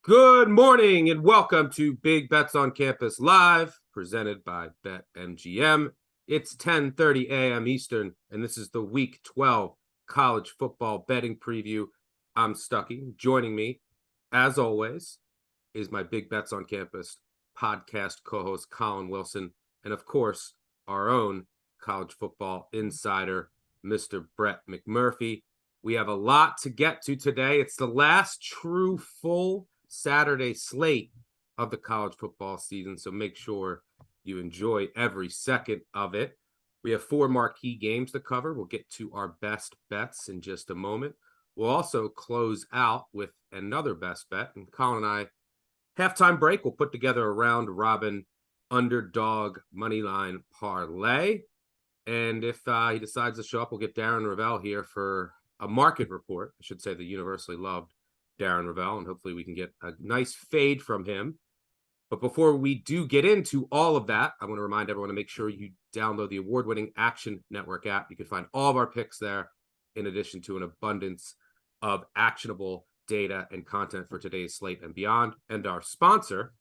Good morning and welcome to Big Bets on Campus Live, presented by BetMGM. It's 10:30 a.m. Eastern, and this is the Week 12 college football betting preview. I'm Stuckey. Joining me, as always, is my Big Bets on Campus podcast co-host Collin Wilson, and of course, our own college football insider, Mr. Brett McMurphy. We have a lot to get to today. It's the last true full Saturday slate of the college football season, so make sure you enjoy every second of it. We have 4 marquee games to cover. We'll get to our best bets in just a moment. We'll also close out with another best bet, and Colin and I, halftime break, we'll put together a round robin underdog moneyline parlay, and if he decides to show up, we'll get Darren Ravel here for a market report. I should say the universally loved Darren Ravel, and hopefully we can get a nice fade from him. But before we do get into all of that, I want to remind everyone to make sure you download the award-winning Action Network app. You can find all of our picks there, in addition to an abundance of actionable data and content for today's slate and beyond. And our sponsor,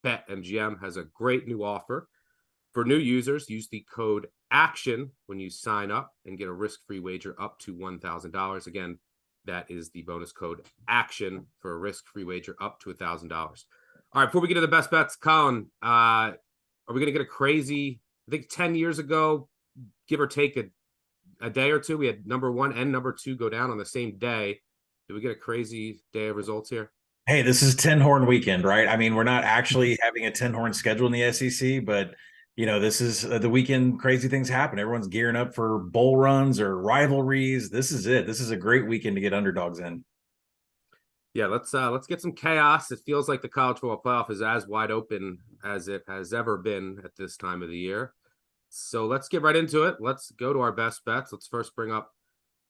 BetMGM, has a great new offer. For new users, use the code ACTION when you sign up and get a risk-free wager up to $1,000. Again, that is the bonus code ACTION for a risk-free wager up to $1,000. All right, before we get to the best bets, Colin, are we going to get a crazy, I think 10 years ago, give or take a day or two, we had number 1 and number 2 go down on the same day. Did we get a crazy day of results here? Hey, this is 10 horn weekend, right? I mean, we're not actually having a 10 horn schedule in the SEC, but this is the weekend. Crazy things happen. Everyone's gearing up for bowl runs or rivalries. This is it. This is a great weekend to get underdogs in. Yeah, let's get some chaos. It feels like the college football playoff is as wide open as it has ever been at this time of the year. So let's get right into it. Let's go to our best bets. Let's first bring up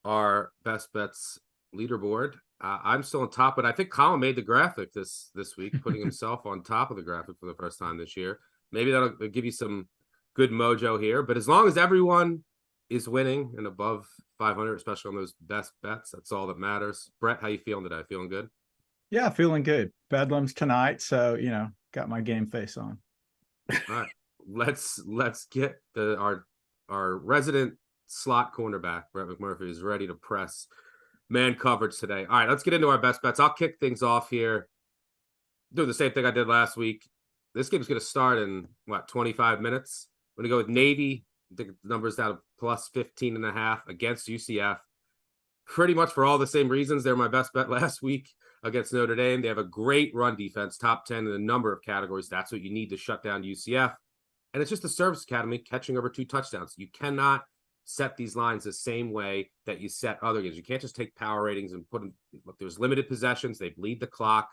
our best bets leaderboard. I'm still on top, but I think Colin made the graphic this week, putting himself on top of the graphic for the first time this year. Maybe that'll give you some good mojo here. But as long as everyone is winning and above 500, especially on those best bets, that's all that matters. Brett, how you feeling today? Feeling good? Yeah, feeling good. Bedlam's tonight, so got my game face on. All right, let's get our resident slot cornerback, Brett McMurphy, is ready to press man coverage today. All right, let's get into our best bets. I'll kick things off here. Do the same thing I did last week. This game's going to start in 25 minutes. I'm going to go with Navy. I think the number's down to plus 15.5 against UCF. Pretty much for all the same reasons. They're my best bet last week against Notre Dame. They have a great run defense, top 10 in a number of categories. That's what you need to shut down UCF. And it's just the Service Academy catching over 2 touchdowns. You cannot set these lines the same way that you set other games. You can't just take power ratings and put them. Look, there's limited possessions. They bleed the clock.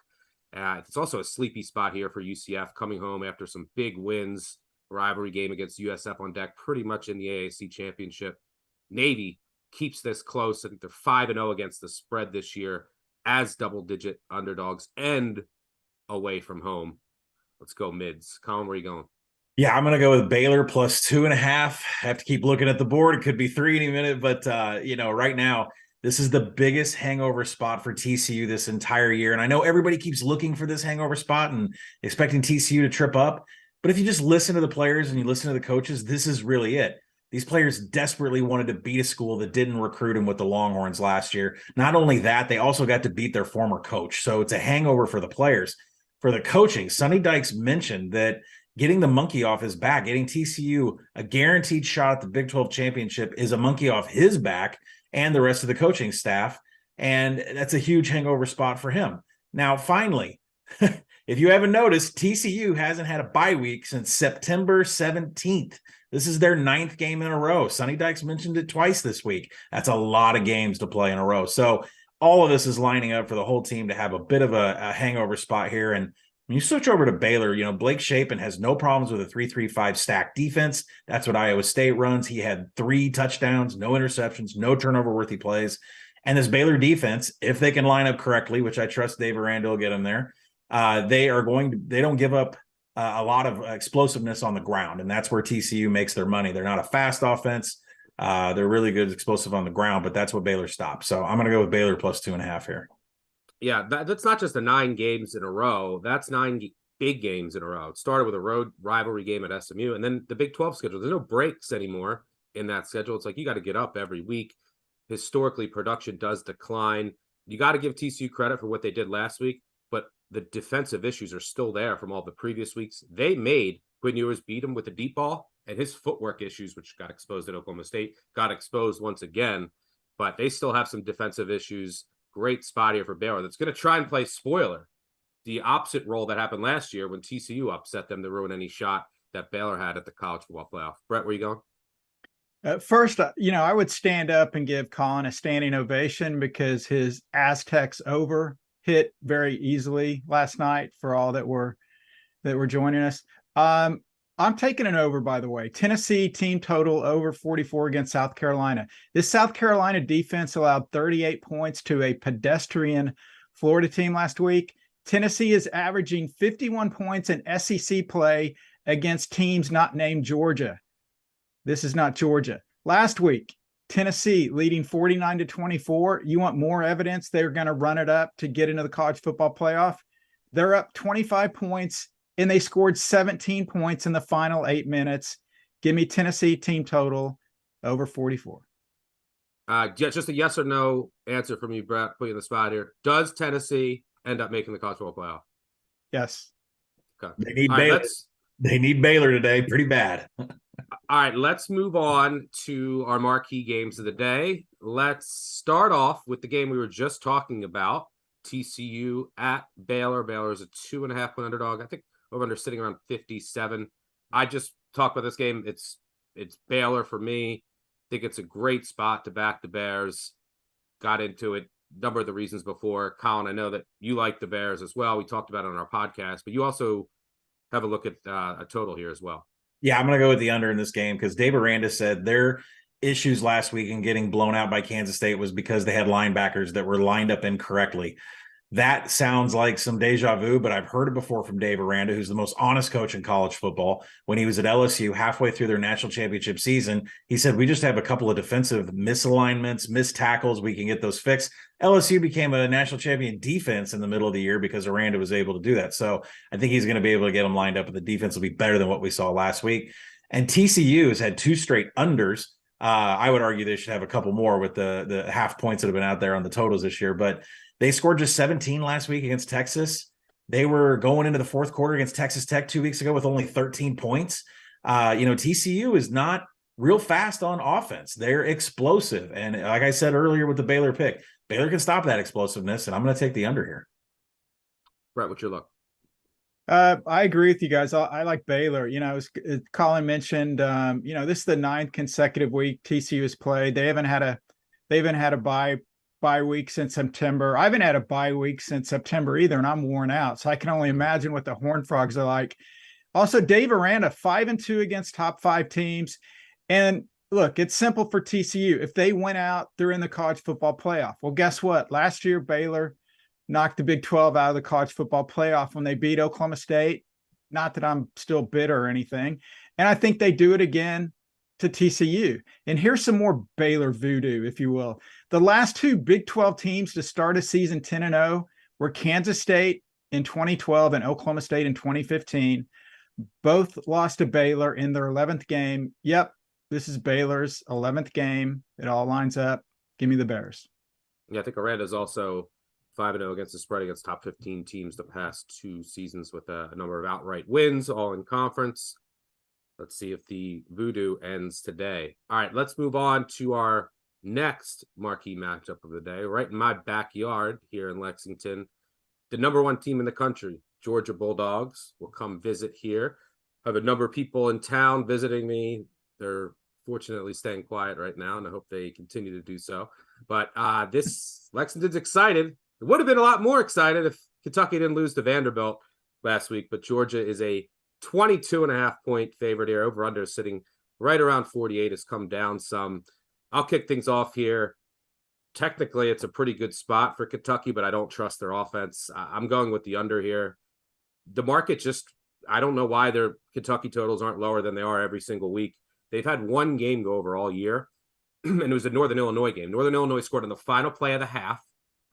It's also a sleepy spot here for UCF coming home after some big wins. Rivalry game against USF on deck, pretty much in the AAC championship. Navy keeps this close. I think they're 5-0 against the spread this year as double-digit underdogs and away from home. Let's go mids. Colin, where are you going? Yeah, I'm going to go with Baylor plus 2.5. I have to keep looking at the board. It could be 3 any minute, but right now, this is the biggest hangover spot for TCU this entire year. And I know everybody keeps looking for this hangover spot and expecting TCU to trip up. But if you just listen to the players and you listen to the coaches, this is really it. These players desperately wanted to beat a school that didn't recruit them with the Longhorns last year. Not only that, they also got to beat their former coach. So it's a hangover for the players. For the coaching, Sonny Dykes mentioned that getting the monkey off his back, getting TCU a guaranteed shot at the Big 12 championship is a monkey off his back and the rest of the coaching staff. And that's a huge hangover spot for him. Now, finally, if you haven't noticed, TCU hasn't had a bye week since September 17th. This is their 9th game in a row. Sonny Dykes mentioned it twice this week. That's a lot of games to play in a row. So all of this is lining up for the whole team to have a bit of a hangover spot here. And when you switch over to Baylor, Blake Shapen has no problems with a 3-3-5 stack defense. That's what Iowa State runs. He had 3 touchdowns, no interceptions, no turnover-worthy plays. And this Baylor defense, if they can line up correctly, which I trust Dave Aranda will get them there, they don't give up a lot of explosiveness on the ground. And that's where TCU makes their money. They're not a fast offense. They're really good explosive on the ground, but that's what Baylor stops. So I'm going to go with Baylor plus 2.5 here. Yeah, that's not just the 9 games in a row. That's 9 big games in a row. It started with a road rivalry game at SMU, and then the Big 12 schedule. There's no breaks anymore in that schedule. It's like you got to get up every week. Historically, production does decline. You got to give TCU credit for what they did last week, but the defensive issues are still there from all the previous weeks. They made Quinn Ewers beat him with the deep ball, and his footwork issues, which got exposed at Oklahoma State, got exposed once again. But they still have some defensive issues. Great spot here for Baylor that's going to try and play spoiler, the opposite role that happened last year when TCU upset them to ruin any shot that Baylor had at the college football playoff. Brett, where you going? First, I would stand up and give Collin a standing ovation because his Aztecs over hit very easily last night for all that were joining us. I'm taking an over, by the way. Tennessee team total over 44 against South Carolina. This South Carolina defense allowed 38 points to a pedestrian Florida team last week. Tennessee is averaging 51 points in SEC play against teams not named Georgia. This is not Georgia. Last week, Tennessee leading 49-24. You want more evidence they're going to run it up to get into the college football playoff? They're up 25 points, and they scored 17 points in the final 8 minutes. Give me Tennessee team total over 44. Just a yes or no answer from you, Brett. Put you in the spot here. Does Tennessee end up making the college football playoff? Yes. Okay. They need Baylor. They need Baylor today pretty bad. All right, let's move on to our marquee games of the day. Let's start off with the game we were just talking about, TCU at Baylor. Baylor is a 2.5-point underdog. I think over-under sitting around 57. I just talked about this game. It's Baylor for me. I think it's a great spot to back the Bears. Got into it, number of the reasons before. Collin, I know that you like the Bears as well. We talked about it on our podcast, but you also have a look at a total here as well. Yeah, I'm going to go with the under in this game because Dave Aranda said their issues last week in getting blown out by Kansas State was because they had linebackers that were lined up incorrectly. That sounds like some deja vu, but I've heard it before from Dave Aranda, who's the most honest coach in college football. When he was at LSU halfway through their national championship season, he said, we just have a couple of defensive misalignments, missed tackles. We can get those fixed. LSU became a national champion defense in the middle of the year because Aranda was able to do that. So I think he's going to be able to get them lined up, and the defense will be better than what we saw last week. And TCU has had 2 straight unders. I would argue they should have a couple more with the half points that have been out there on the totals this year, but they scored just 17 last week against Texas. They were going into the fourth quarter against Texas Tech 2 weeks ago with only 13 points. TCU is not real fast on offense. They're explosive. And like I said earlier with the Baylor pick, Baylor can stop that explosiveness, and I'm going to take the under here. Brett, what's your look? I agree with you guys. I like Baylor. As Collin mentioned, this is the 9th consecutive week TCU has played. They haven't had a bye week since September. I haven't had a bye week since September either, and I'm worn out. So I can only imagine what the Horned Frogs are like. Also, Dave Aranda, 5-2 against top 5 teams. And look, it's simple for TCU. If they went out, they're in the college football playoff. Well, guess what? Last year, Baylor knocked the Big 12 out of the college football playoff when they beat Oklahoma State. Not that I'm still bitter or anything. And I think they do it again to TCU. And here's some more Baylor voodoo, if you will. The last 2 Big 12 teams to start a season 10-0 were Kansas State in 2012 and Oklahoma State in 2015. Both lost to Baylor in their 11th game. Yep, this is Baylor's 11th game. It all lines up. Give me the Bears. Yeah, I think Aranda's also 5-0 against the spread against top 15 teams the past 2 seasons with a number of outright wins, all in conference. Let's see if the voodoo ends today. All right, let's move on to our next marquee matchup of the day. Right in my backyard here in Lexington, the number 1 team in the country, Georgia Bulldogs, will come visit here. I have a number of people in town visiting me. They're fortunately staying quiet right now, and I hope they continue to do so. But this Lexington's excited. It would have been a lot more excited if Kentucky didn't lose to Vanderbilt last week, but Georgia is a 22.5-point favorite here. Over under sitting right around 48, has come down some. I'll kick things off here. Technically, it's a pretty good spot for Kentucky, but I don't trust their offense. I'm going with the under here. The market just, I don't know why their Kentucky totals aren't lower than they are every single week. They've had 1 game go over all year, and it was a Northern Illinois game. Northern Illinois scored on the final play of the half,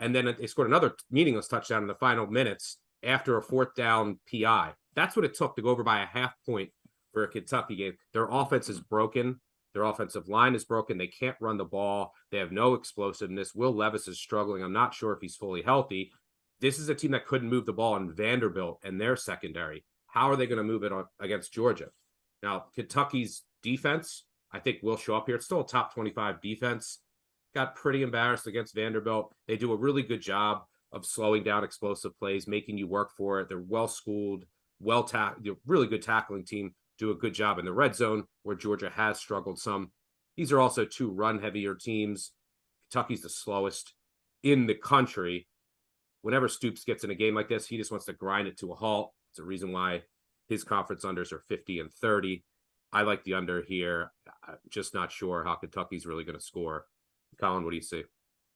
And then they scored another meaningless touchdown in the final minutes after a 4th down PI. That's what it took to go over by a half point for a Kentucky game. Their offense is broken. Their offensive line is broken. They can't run the ball. They have no explosiveness. Will Levis is struggling. I'm not sure if he's fully healthy. This is a team that couldn't move the ball in Vanderbilt and their secondary. How are they going to move it against Georgia? Now, Kentucky's defense, I think, will show up here. It's still a top 25 defense. Got pretty embarrassed against Vanderbilt. They do a really good job of slowing down explosive plays, making you work for it. They're well-schooled, really good tackling team. Do a good job in the red zone where Georgia has struggled some. These are also 2 run-heavier teams. Kentucky's the slowest in the country. Whenever Stoops gets in a game like this, he just wants to grind it to a halt. It's a reason why his conference unders are 50 and 30. I like the under here. I'm just not sure how Kentucky's really going to score. Collin, what do you see?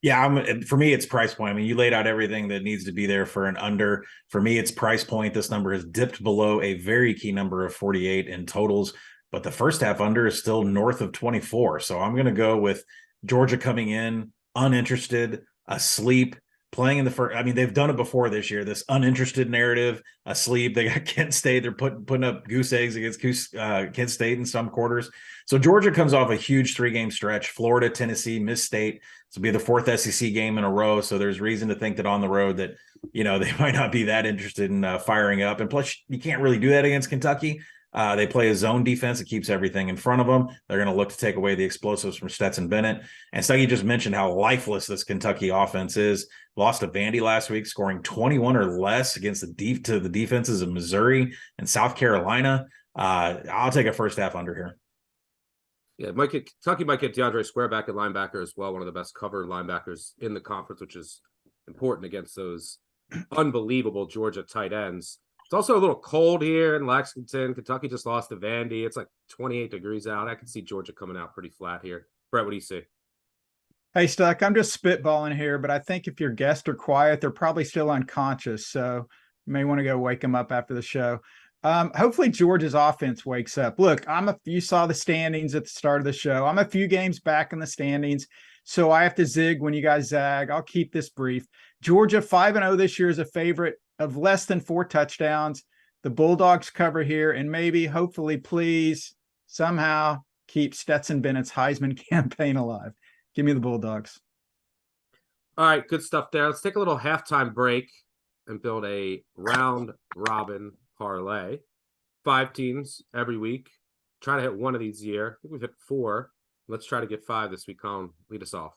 Yeah, for me, it's price point. I mean, you laid out everything that needs to be there for an under. For me, it's price point. This number has dipped below a very key number of 48 in totals, but the first half under is still north of 24. So I'm going to go with Georgia coming in, uninterested, asleep, playing in the first. I mean, they've done it before this year, this uninterested narrative, asleep. They got Kent State. They're putting up goose eggs against Kent State in some quarters. So Georgia comes off a huge 3-game stretch, Florida, Tennessee, Miss State. This will be the 4th SEC game in a row. So there's reason to think that on the road that, they might not be that interested in firing up. And plus, you can't really do that against Kentucky. They play a zone defense that keeps everything in front of them. They're going to look to take away the explosives from Stetson Bennett. And Stuckey just mentioned how lifeless this Kentucky offense is. Lost to Vandy last week, scoring 21 or less against the defenses of Missouri and South Carolina. I'll take a first half under here. Yeah, Kentucky might get DeAndre Square back at linebacker as well, one of the best cover linebackers in the conference, which is important against those unbelievable Georgia tight ends. It's also a little cold here in Lexington. Kentucky just lost to Vandy. It's like 28 degrees out. I can see Georgia coming out pretty flat here. Brett, what do you see? Hey, Stuck, I'm just spitballing here, but I think if your guests are quiet, they're probably still unconscious. So you may want to go wake them up after the show. Hopefully Georgia's offense wakes up. Look, you saw the standings at the start of the show. I'm a few games back in the standings, so I have to zig when you guys zag. I'll keep this brief. Georgia 5-0 this year is a favorite of less than 4 touchdowns. The Bulldogs cover here, and maybe, hopefully, please, somehow keep Stetson Bennett's Heisman campaign alive. Give me the Bulldogs. All right, good stuff there. Let's take a little halftime break and build a round robin parlay. 5 teams every week. Try to hit one of these a year. I think we've hit 4. Let's try to get 5 this week. Colin, lead us off.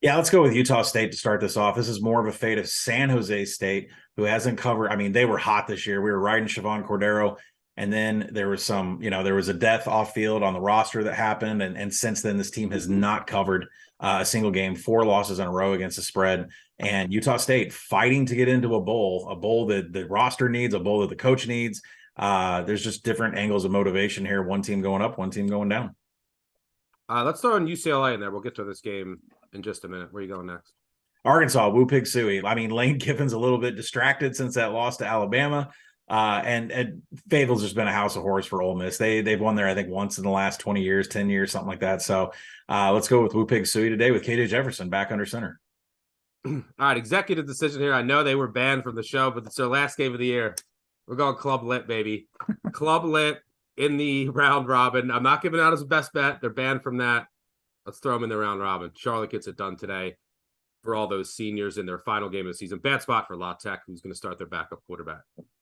Yeah, let's go with Utah State to start this off. This is more of a fate of San Jose State, who hasn't covered. I mean, they were hot this year. We were riding Siobhan Cordero, and then there was there was a death off field on the roster that happened. And since then, this team has not covered a single game, 4 losses in a row against the spread. And Utah State fighting to get into a bowl that the roster needs, a bowl that the coach needs. There's just different angles of motivation here. One team going up, one team going down. Let's throw in UCLA in there. We'll get to this game in just a minute. Where are you going next? Arkansas, Woo Pig Suey. I mean, Lane Kiffin's a little bit distracted since that loss to Alabama. And Fayetteville's just been a house of horrors for Ole Miss. They've won there, I think, once in the last 20 years, 10 years, something like that. So let's go with Woo Pig Suey today with KJ Jefferson back under center. All right, executive decision here. I know they were banned from the show, but it's their last game of the year. We're going Club Lit, baby. Club Lit in the round robin. I'm not giving out as a best bet. They're banned from that. Let's throw them in the round robin. Charlotte gets it done today for all those seniors in their final game of the season. Bad spot for La Tech, who's going to start their backup quarterback.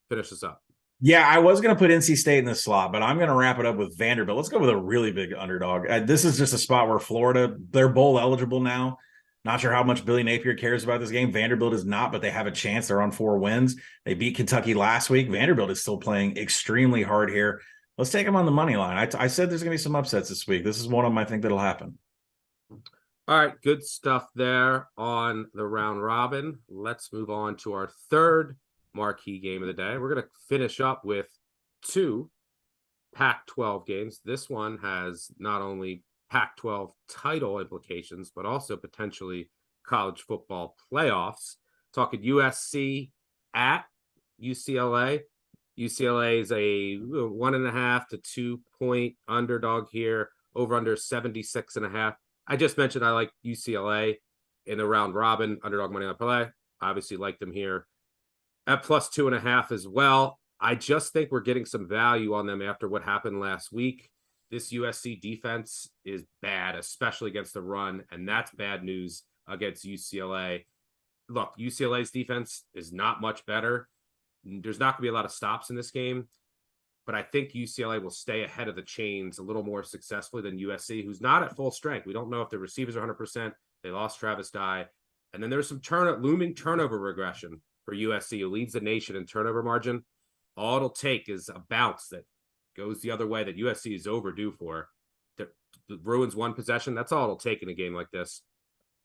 Finish this up. Yeah, I was going to put NC State in this slot, but I'm going to wrap it up with Vanderbilt. Let's go with a really big underdog. This is just a spot where Florida, they're bowl eligible now. Not sure how much Billy Napier cares about this game. Vanderbilt is not, but they have a chance. They're on 4 wins. They beat Kentucky last week. Vanderbilt is still playing extremely hard here. Let's take them on the money line. I said there's going to be some upsets this week. This is one of them I think that'll happen. All right, good stuff there on the round robin. Let's move on to our third marquee game of the day. We're going to finish up with 2 Pac-12 games. This one has not only Pac-12 title implications, but also potentially college football playoffs. Talking USC at UCLA. UCLA is a 1.5 to 2 point underdog here, over under 76.5. I just mentioned I like UCLA. in the round robin, underdog money line play. Obviously like them here at plus 2.5 as well. I just think we're getting some value on them after what happened last week. This USC defense is bad, especially against the run, and that's bad news against UCLA. Look, UCLA's defense is not much better. There's not going to be a lot of stops in this game, but I think UCLA will stay ahead of the chains a little more successfully than USC, who's not at full strength. We don't know if the receivers are 100%. They lost Travis Dye. And then there's some looming turnover regression for USC, who leads the nation in turnover margin. All it'll take is a bounce that goes the other way that USC is overdue for. The Bruins one possession, that's all it'll take in a game like this.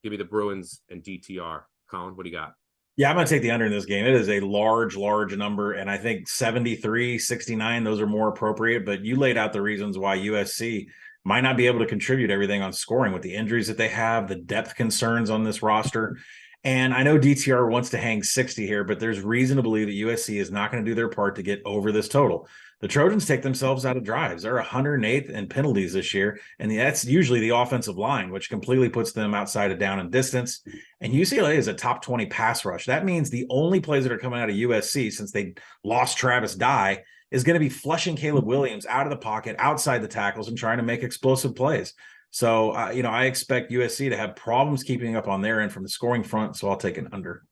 Give me the Bruins and DTR. Collin, what do you got? Yeah, I'm going to take the under in this game. It is a large number, and I think 73, 69, those are more appropriate, but you laid out the reasons why USC might not be able to contribute everything on scoring with the injuries that they have, the depth concerns on this roster. And I know DTR wants to hang 60 here, but there's reason to believe that USC is not going to do their part to get over this total. The Trojans take themselves out of drives. They're 108th in penalties this year, and that's usually the offensive line, which completely puts them outside of down and distance. And UCLA is a top 20 pass rush. That means the only plays that are coming out of USC since they lost Travis Dye is going to be flushing Caleb Williams out of the pocket, outside the tackles, and trying to make explosive plays. So, I expect USC to have problems keeping up on their end from the scoring front, so I'll take an under.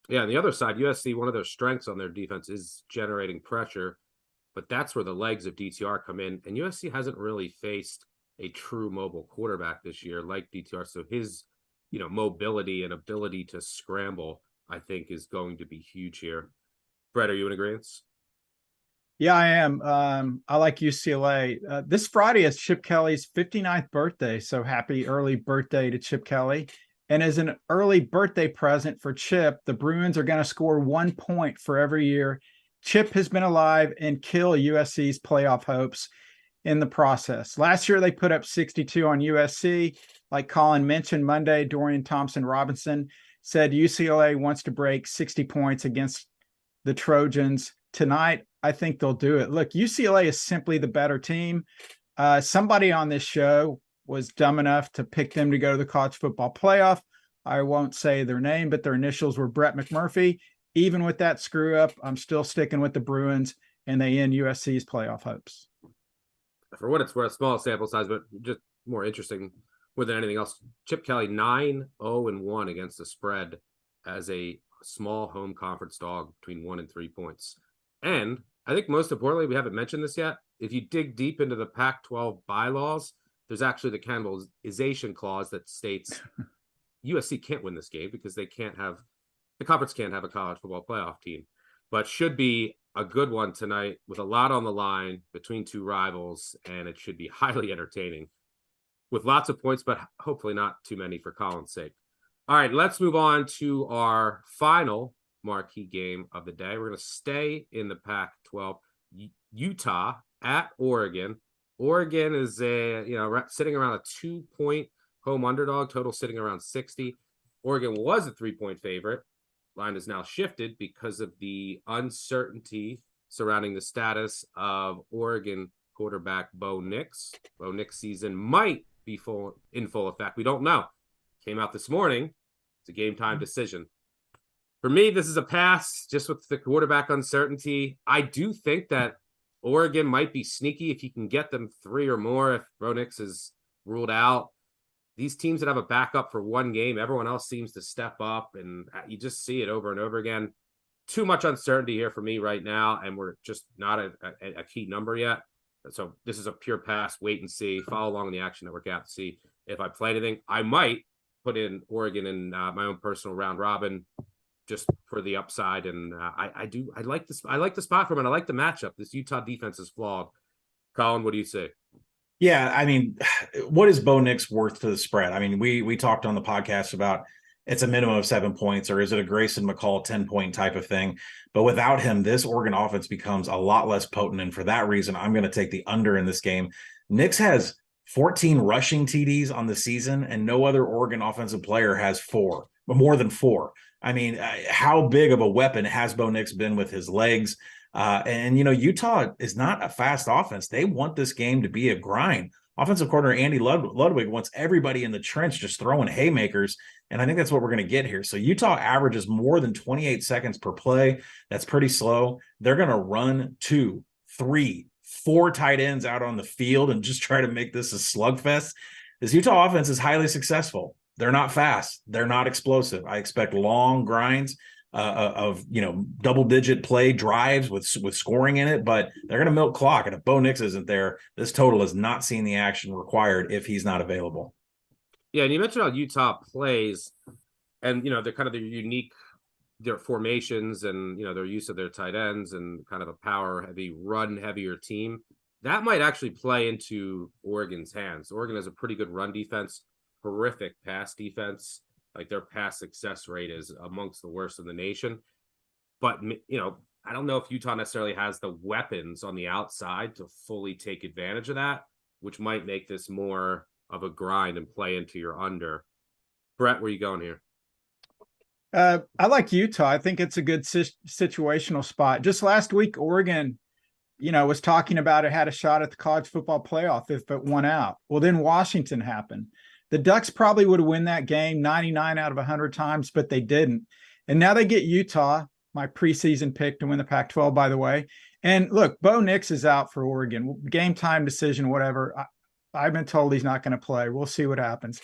Yeah, on the other side, USC, one of their strengths on their defense is generating pressure, but that's where the legs of DTR come in. And USC hasn't really faced a true mobile quarterback this year like DTR. So his, mobility and ability to scramble, I think, is going to be huge here. Brett, are you in agreement? Yeah, I am. I like UCLA. This Friday is Chip Kelly's 59th birthday. So happy early birthday to Chip Kelly. And as an early birthday present for Chip, the Bruins are going to score 1 point for every year Chip has been alive and kill USC's playoff hopes in the process. Last year, they put up 62 on USC. Like Collin mentioned Monday, Dorian Thompson-Robinson said UCLA wants to break 60 points against the Trojans tonight. I think they'll do it. Look, UCLA is simply the better team. Somebody on this show was dumb enough to pick them to go to the college football playoff. I won't say their name, but their initials were Brett McMurphy. Even with that screw up, I'm still sticking with the Bruins, and they end USC's playoff hopes. For what it's worth, small sample size, but just more interesting more than anything else. Chip Kelly 9-0-1 against the spread as a small home conference dog between 1 and 3 points. And I think most importantly, we haven't mentioned this yet. If you dig deep into the Pac-12 bylaws, there's actually the cannibalization clause that states USC can't win this game because the conference can't have a college football playoff team, but should be a good one tonight with a lot on the line between two rivals, and it should be highly entertaining with lots of points, but hopefully not too many for Collin's sake. All right, let's move on to our final marquee game of the day. We're going to stay in the Pac-12. Utah at Oregon. Oregon is sitting around a 2-point home underdog, total sitting around 60. Oregon was a 3-point favorite. Line is now shifted because of the uncertainty surrounding the status of Oregon quarterback Bo Nix. Bo Nix season might be in full effect. We don't know. Came out this morning. It's a game time decision. For me, this is a pass just with the quarterback uncertainty. I do think that Oregon might be sneaky if you can get them 3 or more if Bo Nix is ruled out. These teams that have a backup for one game, everyone else seems to step up, and you just see it over and over again. Too much uncertainty here for me right now, and we're just not a key number yet. So this is a pure pass, wait and see, follow along in the Action Network app to see if I play anything. I might put in Oregon in my own personal round robin just for the upside, and I like this. I like the spot for him, and I like the matchup. This Utah defense is flawed. Collin, what do you say? Yeah, I mean, what is Bo Nix worth to the spread? I mean, we talked on the podcast about it's a minimum of 7 points, or is it a Grayson McCall 10-point type of thing? But without him, this Oregon offense becomes a lot less potent, and for that reason, I'm going to take the under in this game. Nix has 14 rushing TDs on the season, and no other Oregon offensive player has 4, but more than 4. I mean, how big of a weapon has Bo Nix been with his legs? Utah is not a fast offense. They want this game to be a grind. Offensive coordinator Andy Ludwig wants everybody in the trench just throwing haymakers. And I think that's what we're going to get here. So Utah averages more than 28 seconds per play. That's pretty slow. They're going to run 2, 3, 4 tight ends out on the field and just try to make this a slugfest. This Utah offense is highly successful. They're not fast. They're not explosive. I expect long grinds of double-digit play drives with scoring in it, but they're going to milk clock. And if Bo Nix isn't there, this total is not seeing the action required if he's not available. Yeah, and you mentioned how Utah plays, and they're kind of their formations, and their use of their tight ends, and kind of a power-heavy, run-heavier team. That might actually play into Oregon's hands. Oregon has a pretty good run defense, horrific pass defense. Like, their pass success rate is amongst the worst in the nation. But I don't know if Utah necessarily has the weapons on the outside to fully take advantage of that, which might make this more of a grind and play into your under. Brett, where you going here? I like Utah. I think it's a good situational spot. Just last week, Oregon, was talking about it had a shot at the college football playoff if it won out. Well, then Washington happened. The Ducks probably would win that game 99 out of 100 times, but they didn't. And now they get Utah, my preseason pick to win the Pac-12, by the way. And look, Bo Nix is out for Oregon. Game time decision, whatever. I've been told he's not going to play. We'll see what happens.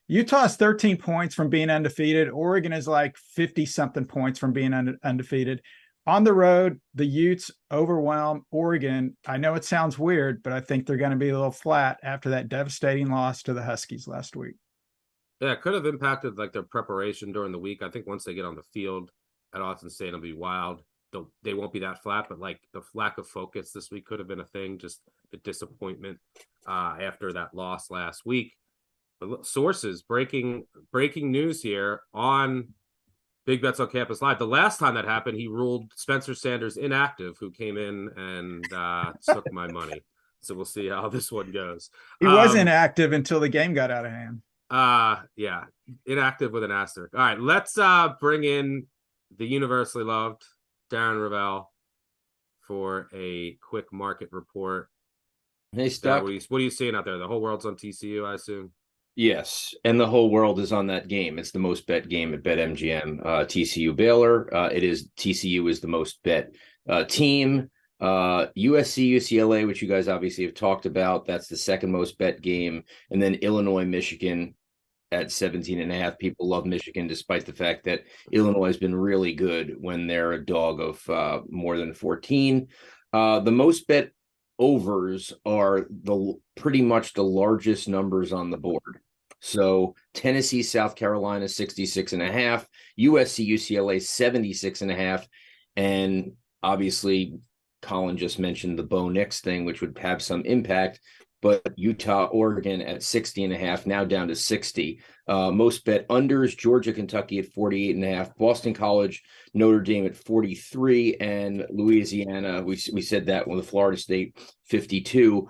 Utah is 13 points from being undefeated. Oregon is like 50-something points from being undefeated. On the road, the Utes overwhelm Oregon. I know it sounds weird, but I think they're going to be a little flat after that devastating loss to the Huskies last week. Yeah, it could have impacted their preparation during the week. I think once they get on the field at Austin State, it'll be wild. They won't be that flat, but the lack of focus this week could have been a thing. Just the disappointment after that loss last week. But sources, breaking news here on Big Bets on Campus Live. The last time that happened, he ruled Spencer Sanders inactive, who came in and took my money. So we'll see how this one goes. He wasn't active until the game got out of hand. Yeah, inactive with an asterisk. All right, let's bring in the universally loved Darren Ravel for a quick market report. Hey, Stuck. What are you seeing out there? The whole world's on TCU, I assume. Yes, and the whole world is on that game. It's the most bet game at BetMGM. TCU Baylor. TCU is the most bet team. USC UCLA, which you guys obviously have talked about. That's the second most bet game, and then Illinois Michigan at 17.5. People love Michigan, despite the fact that Illinois has been really good when they're a dog of more than 14. The most bet overs are pretty much the largest numbers on the board. So Tennessee, South Carolina, 66.5, USC, UCLA, 76.5. And obviously, Collin just mentioned the Bo Nix thing, which would have some impact, but Utah, Oregon at 60.5, now down to 60. Most bet unders, Georgia, Kentucky at 48.5, Boston College, Notre Dame at 43, and Louisiana, we said that with Florida State, 52.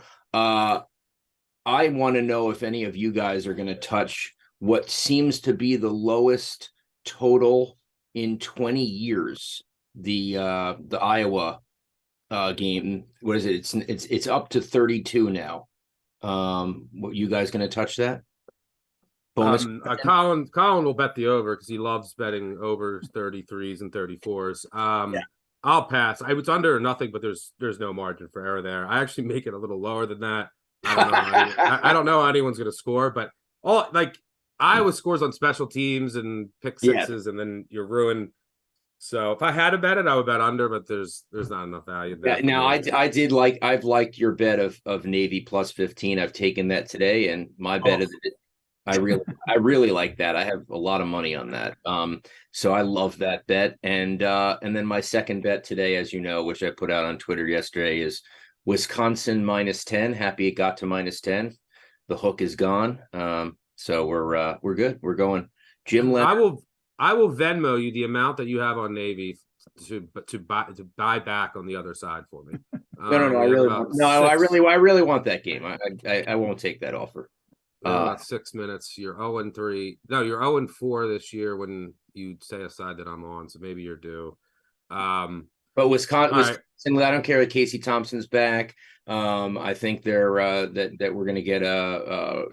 I want to know if any of you guys are going to touch what seems to be the lowest total in 20 years. The Iowa game. What is it? It's up to 32 now. What, you guys going to touch that? Bonus. Collin will bet the over because he loves betting over 33s and 34s. Yeah. I'll pass. It's under or nothing, but there's no margin for error there. I actually make it a little lower than that. I don't know how anyone's going to score, but Iowa scores on special teams and pick sixes, and then you're ruined. So if I had to bet it, I would bet under, but there's not enough value there. Yeah, now I've liked your bet of Navy plus 15. I've taken that today, and my bet is I really like that. I have a lot of money on that. So I love that bet. And then my second bet today, as you know, which I put out on Twitter yesterday, is Wisconsin minus 10. Happy it got to minus 10. The hook is gone. So we're good. We're going. Jim Leonard. I will Venmo you the amount that you have on Navy to buy back on the other side for me. No. I really want that game. I won't take that offer. About 6 minutes. You're 0-3. No, you're 0-4 this year when you say a side that I'm on. So maybe you're due. But Wisconsin, I don't care that Casey Thompson's back. I think they're that we're going to get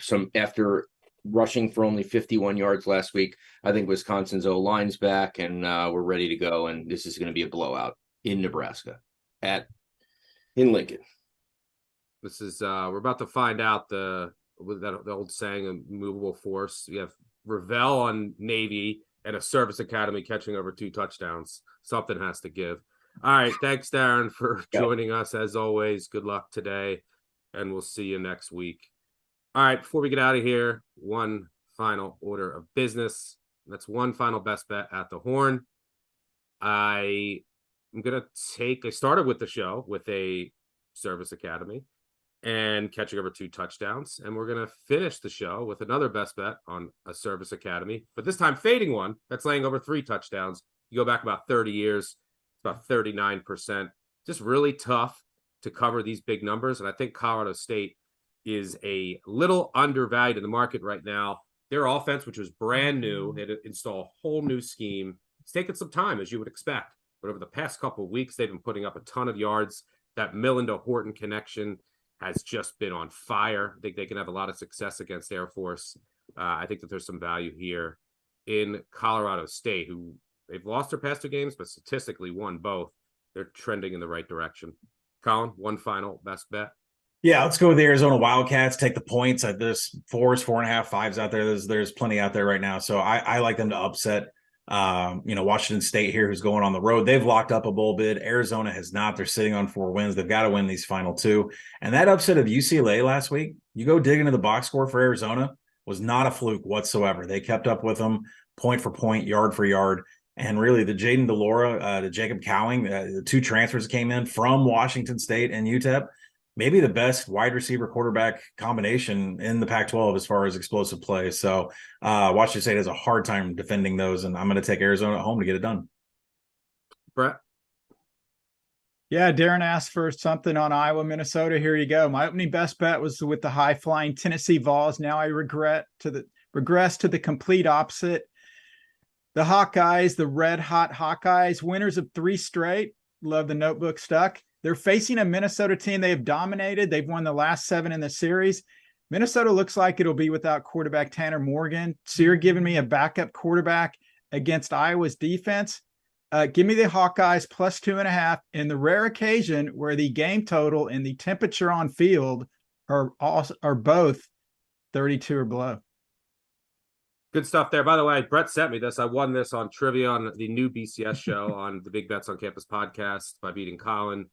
some after rushing for only 51 yards last week. I think Wisconsin's O-line's back, and we're ready to go. And this is going to be a blowout in Nebraska in Lincoln. This is we're about to find out the old saying of movable force. You have Ravel on Navy and a service academy catching over 2 touchdowns. Something has to give. All right. Thanks, Darren, for joining us as always. Good luck today, and we'll see you next week. All right. Before we get out of here, one final order of business. That's one final best bet at the Horn. I started with the show with a service academy and catching over 2 touchdowns. And we're going to finish the show with another best bet on a service academy, but this time fading one that's laying over 3 touchdowns. You go back about 30 years, it's about 39%. Just really tough to cover these big numbers. And I think Colorado State is a little undervalued in the market right now. Their offense, which was brand new, they had to install a whole new scheme. It's taken some time, as you would expect. But over the past couple of weeks, they've been putting up a ton of yards. That Millen to Horton connection has just been on fire. I think they can have a lot of success against Air Force. I think that there's some value here in Colorado State, who they've lost their past 2 games, but statistically won both. They're trending in the right direction. Colin, one final best bet. Yeah, let's go with the Arizona Wildcats. Take the points. There's 4s, 4.5, 5s out there. There's plenty out there right now. So I like them to upset Washington State here, who's going on the road. They've locked up a bowl bid. Arizona has not. They're sitting on 4 wins. They've got to win these final 2. And that upset of UCLA last week, you go dig into the box score for Arizona, was not a fluke whatsoever. They kept up with them point for point, yard for yard. And really, the Jaden DeLora, the Jacob Cowing, the 2 transfers that came in from Washington State and UTEP, maybe the best wide receiver quarterback combination in the Pac-12 as far as explosive play. So Washington State has a hard time defending those, and I'm going to take Arizona at home to get it done. Brett? Yeah, Darren asked for something on Iowa, Minnesota. Here you go. My opening best bet was with the high-flying Tennessee Vols. Now I regress to the complete opposite. The Hawkeyes, the red-hot Hawkeyes, winners of 3 straight. Love the notebook stuck. They're facing a Minnesota team they have dominated. They've won the last 7 in the series. Minnesota looks like it'll be without quarterback Tanner Morgan. So you're giving me a backup quarterback against Iowa's defense. Give me the Hawkeyes plus 2.5 in the rare occasion where the game total and the temperature on field are both 32 or below. Good stuff there. By the way, Brett sent me this. I won this on trivia on the new BCS show on the Big Bets on Campus podcast by beating Colin.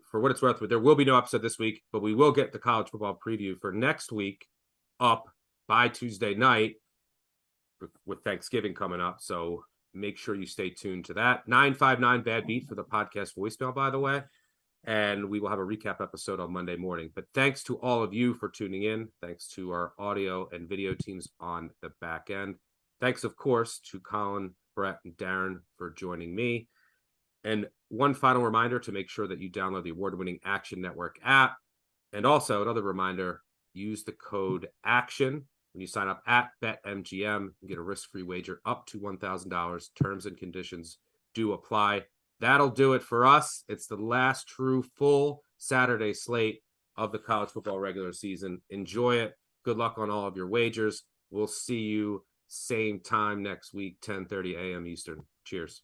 For what it's worth, there will be no episode this week, but we will get the college football preview for next week up by Tuesday night with Thanksgiving coming up. So make sure you stay tuned to that. 959 Bad Beat for the podcast voicemail, by the way. And we will have a recap episode on Monday morning. But thanks to all of you for tuning in. Thanks to our audio and video teams on the back end. Thanks, of course, to Colin, Brett, and Darren for joining me. And one final reminder to make sure that you download the award-winning Action Network app. And also another reminder, use the code ACTION when you sign up at BetMGM and get a risk-free wager up to $1,000. Terms and conditions do apply. That'll do it for us. It's the last true full Saturday slate of the college football regular season. Enjoy it. Good luck on all of your wagers. We'll see you same time next week, 10:30 a.m. Eastern. Cheers.